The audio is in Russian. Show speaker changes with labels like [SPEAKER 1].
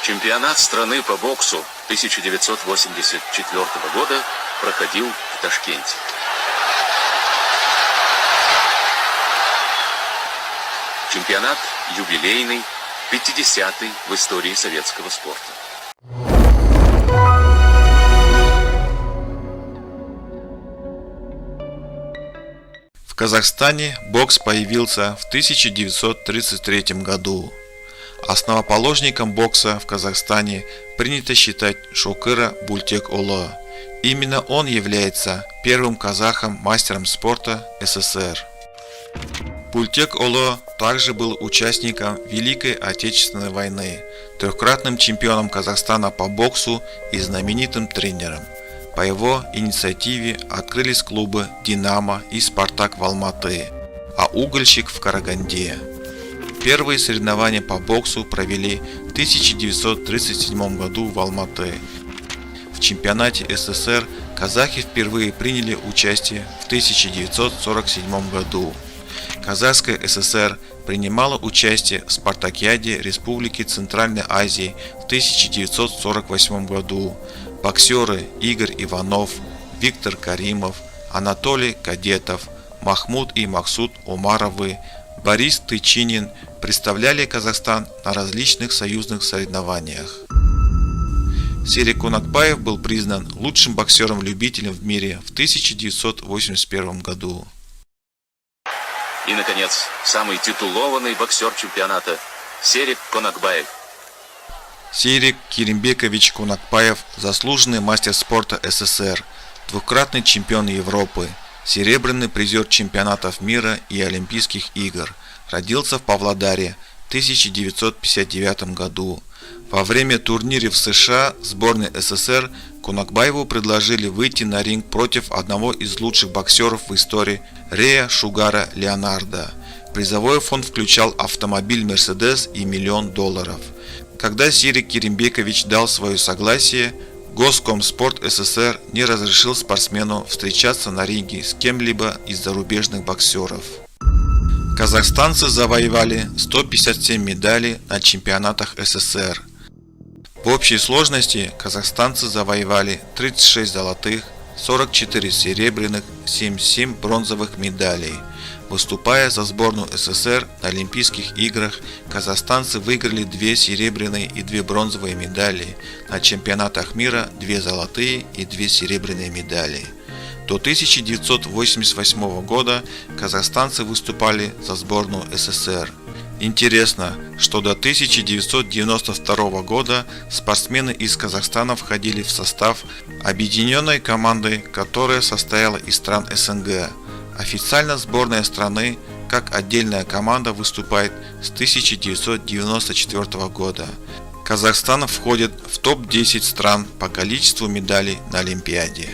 [SPEAKER 1] Чемпионат страны по боксу 1984 года проходил в Ташкенте. Чемпионат юбилейный, 50-й в истории советского спорта.
[SPEAKER 2] В Казахстане бокс появился в 1933 году. Основоположником бокса в Казахстане принято считать Шокыра Бултек-Улы. Именно он является первым казахом-мастером спорта СССР. Бултек-Улы также был участником Великой Отечественной войны, трехкратным чемпионом Казахстана по боксу и знаменитым тренером. По его инициативе открылись клубы «Динамо» и «Спартак» в Алматы, а «Угольщик» в Караганде. Первые соревнования по боксу провели в 1937 году в Алматы. В чемпионате СССР казахи впервые приняли участие в 1947 году. Казахская ССР принимала участие в Спартакиаде Республики Центральной Азии в 1948 году. Боксеры Игорь Иванов, Виктор Каримов, Анатолий Кадетов, Махмуд и Максуд Умаровы, Борис Тычинин представляли Казахстан на различных союзных соревнованиях. Серик Конакбаев был признан лучшим боксером-любителем в мире в 1981 году.
[SPEAKER 1] И, наконец, самый титулованный боксер чемпионата Серик Конакбаев.
[SPEAKER 2] Серик Керимбекович Конакбаев – заслуженный мастер спорта СССР, двукратный чемпион Европы, серебряный призер чемпионатов мира и Олимпийских игр. Родился в Павлодаре в 1959 году. Во время турнира в США сборной СССР Конакбаеву предложили выйти на ринг против одного из лучших боксеров в истории Рея Шугара Леонардо. Призовой фонд включал автомобиль «Мерседес» и $1 миллион. Когда Серик Керимбекович дал свое согласие, Госкомспорт СССР не разрешил спортсмену встречаться на ринге с кем-либо из зарубежных боксеров. Казахстанцы завоевали 157 медалей на чемпионатах СССР. В общей сложности казахстанцы завоевали 36 золотых, 44 серебряных, 77 бронзовых медалей. Выступая за сборную СССР на Олимпийских играх, казахстанцы выиграли 2 серебряные и 2 бронзовые медали, на чемпионатах мира 2 золотые и 2 серебряные медали. До 1988 года казахстанцы выступали за сборную СССР. Интересно, что до 1992 года спортсмены из Казахстана входили в состав объединенной команды, которая состояла из стран СНГ. Официально сборная страны как отдельная команда выступает с 1994 года. Казахстан входит в топ-10 стран по количеству медалей на Олимпиаде.